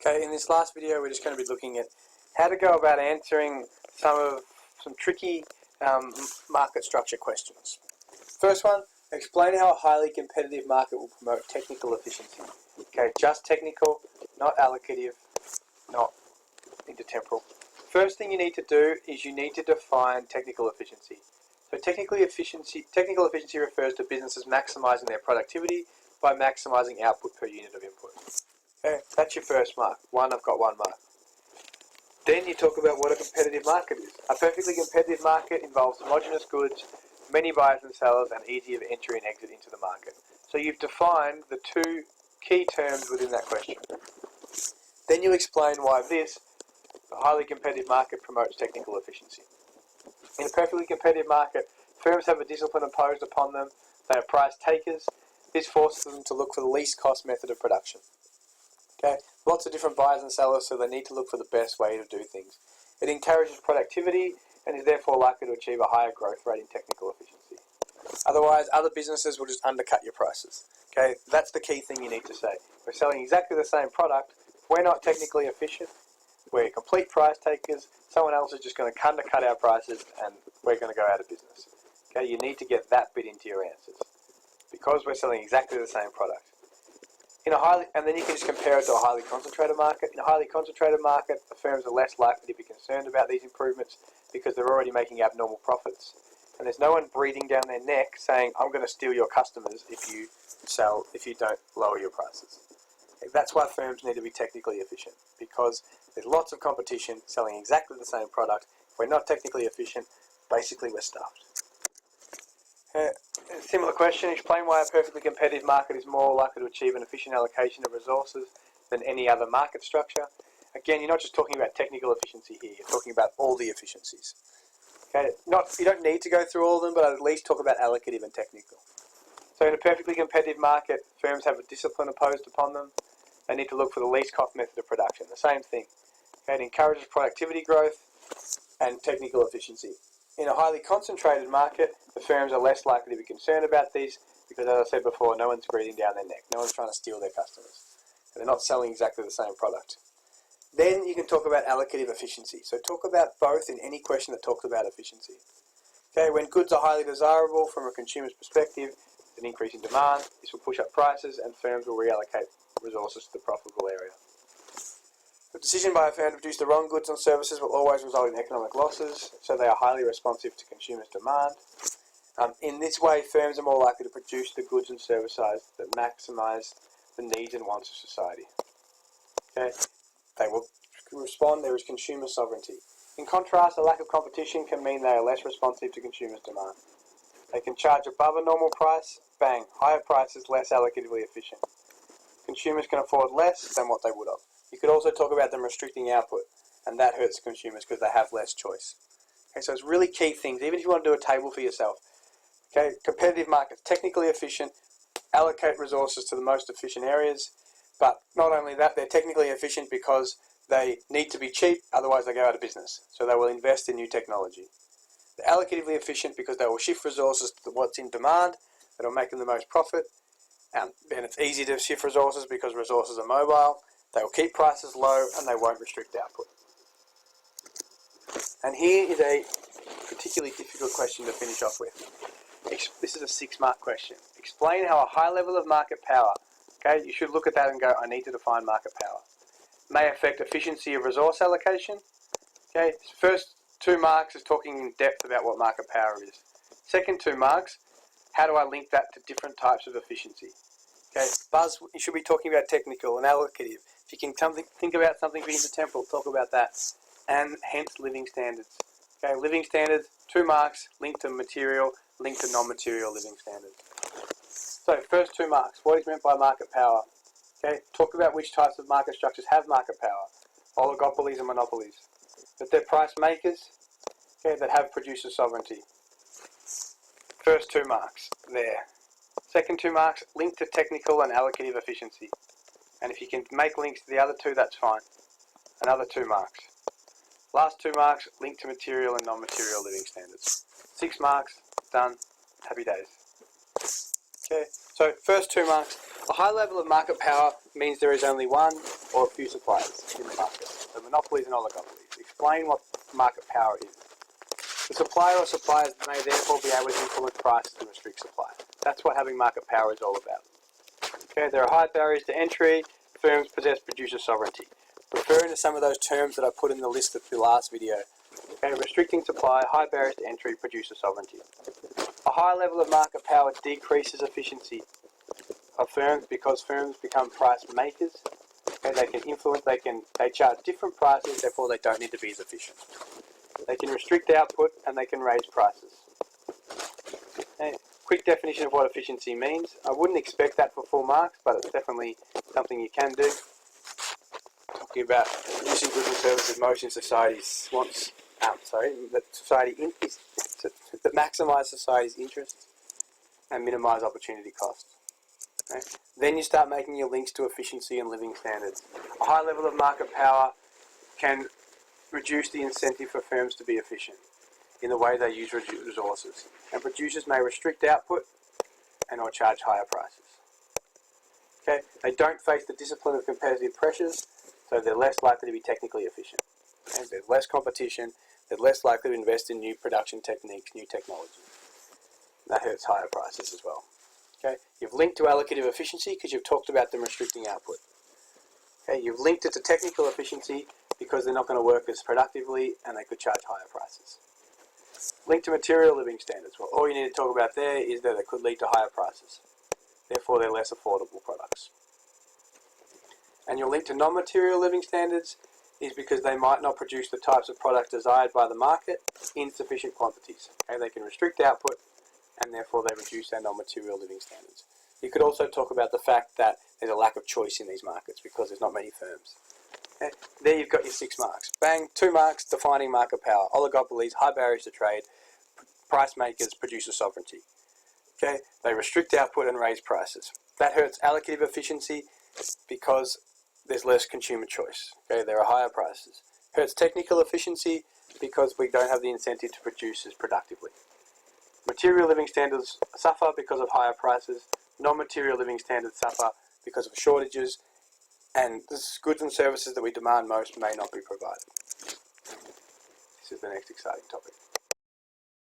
Okay, in this last video we're just going to be looking at how to go about answering some tricky market structure questions. First one, explain how a highly competitive market will promote technical efficiency. Okay, just technical, not allocative, not intertemporal. First thing you need to do is you need to define technical efficiency. So technical efficiency refers to businesses maximising their productivity by maximising output per unit of input. Okay, that's your first mark. I've got 1 mark. Then you talk about what a competitive market is. A perfectly competitive market involves homogeneous goods, many buyers and sellers, and easy of entry and exit into the market. So you've defined the 2 key terms within that question. Then you explain why a highly competitive market promotes technical efficiency. In a perfectly competitive market, firms have a discipline imposed upon them. They are price takers. This forces them to look for the least cost method of production. Okay, lots of different buyers and sellers, so they need to look for the best way to do things. It encourages productivity and is therefore likely to achieve a higher growth rate in technical efficiency. Otherwise, other businesses will just undercut your prices. Okay, that's the key thing you need to say. We're selling exactly the same product. We're not technically efficient. We're complete price takers. Someone else is just going to undercut our prices and we're going to go out of business. Okay, you need to get that bit into your answers because we're selling exactly the same product. And then you can just compare it to a highly concentrated market. In a highly concentrated market, the firms are less likely to be concerned about these improvements because they're already making abnormal profits. And there's no one breathing down their neck saying, I'm going to steal your customers if you don't lower your prices. That's why firms need to be technically efficient, because there's lots of competition selling exactly the same product. If we're not technically efficient, basically we're stuffed. A similar question, explain why a perfectly competitive market is more likely to achieve an efficient allocation of resources than any other market structure. Again, you're not just talking about technical efficiency here, you're talking about all the efficiencies. Okay, you don't need to go through all of them, but I'd at least talk about allocative and technical. So in a perfectly competitive market, firms have a discipline imposed upon them. They need to look for the least cost method of production. The same thing. Okay, it encourages productivity growth and technical efficiency. In a highly concentrated market, the firms are less likely to be concerned about these because, as I said before, no one's breathing down their neck. No one's trying to steal their customers. And they're not selling exactly the same product. Then you can talk about allocative efficiency. So talk about both in any question that talks about efficiency. Okay, when goods are highly desirable from a consumer's perspective, an increase in demand, this will push up prices and firms will reallocate resources to the profitable area. The decision by a firm to produce the wrong goods and services will always result in economic losses, so they are highly responsive to consumers' demand. In this way, firms are more likely to produce the goods and services that maximise the needs and wants of society. Okay? They will respond, there is consumer sovereignty. In contrast, a lack of competition can mean they are less responsive to consumers' demand. They can charge above a normal price, bang, higher prices, less allocatively efficient. Consumers can afford less than what they would have. You could also talk about them restricting output, and that hurts consumers because they have less choice. Okay, so it's really key things, even if you want to do a table for yourself. Okay, competitive markets, technically efficient, allocate resources to the most efficient areas, but not only that, they're technically efficient because they need to be cheap, otherwise they go out of business. So they will invest in new technology. They're allocatively efficient because they will shift resources to what's in demand, that will make them the most profit. And it's easy to shift resources because resources are mobile. They will keep prices low and they won't restrict output. And here is a particularly difficult question to finish off with. This is a 6-mark question. Explain how a high level of market power, okay, you should look at that and go, I need to define market power, may affect efficiency of resource allocation. Okay, first 2 marks is talking in depth about what market power is. Second 2 marks, how do I link that to different types of efficiency? Okay, Buzz, you should be talking about technical and allocative. If you can think about something for intertemporal, talk about that. And hence living standards. Okay, living standards, 2 marks, linked to material, linked to non-material living standards. So first 2 marks, what is meant by market power? Okay, talk about which types of market structures have market power. Oligopolies and monopolies. That they're price makers, okay, that have producer sovereignty. First 2 marks, there. Second 2 marks, link to technical and allocative efficiency. And if you can make links to the other 2, that's fine. Another 2 marks. Last 2 marks, link to material and non-material living standards. 6 marks, done, happy days. Okay, so first 2 marks. A high level of market power means there is only one or a few suppliers in the market. So monopolies and oligopolies. Explain what market power is. The supplier or suppliers may therefore be able to influence prices and restrict supply. That's what having market power is all about. Okay, there are high barriers to entry. Firms possess producer sovereignty. Referring to some of those terms that I put in the list of the last video. Okay, restricting supply, high barriers to entry, producer sovereignty. A high level of market power decreases efficiency of firms because firms become price makers. Okay, they can influence, they charge different prices, therefore they don't need to be as efficient. They can restrict output and they can raise prices. Okay, quick definition of what efficiency means. I wouldn't expect that for full marks, but it's definitely something you can do. Talking about producing goods and services most in society's wants, that maximise society's interests and minimise opportunity costs. Okay? Then you start making your links to efficiency and living standards. A high level of market power can reduce the incentive for firms to be efficient in the way they use resources, and producers may restrict output and or charge higher prices. Okay? They don't face the discipline of competitive pressures, so they're less likely to be technically efficient. And there's less competition, they're less likely to invest in new production techniques, new technology. That hurts higher prices as well. Okay? You've linked to allocative efficiency because you've talked about them restricting output. Okay? You've linked it to technical efficiency because they're not going to work as productively and they could charge higher prices. Linked to material living standards. Well, all you need to talk about there is that they could lead to higher prices. Therefore, they're less affordable products. And your link to non-material living standards is because they might not produce the types of products desired by the market in sufficient quantities. Okay? They can restrict output and therefore they reduce their non-material living standards. You could also talk about the fact that there's a lack of choice in these markets because there's not many firms. Okay? There you've got your 6 marks. Bang, 2 marks defining market power. Oligopolies, high barriers to trade, price makers, producer sovereignty. Okay? They restrict output and raise prices. That hurts allocative efficiency because there's less consumer choice. Okay? There are higher prices. Hurts technical efficiency because we don't have the incentive to produce as productively. Material living standards suffer because of higher prices. Non-material living standards suffer because of shortages, and the goods and services that we demand most may not be provided. This is the next exciting topic.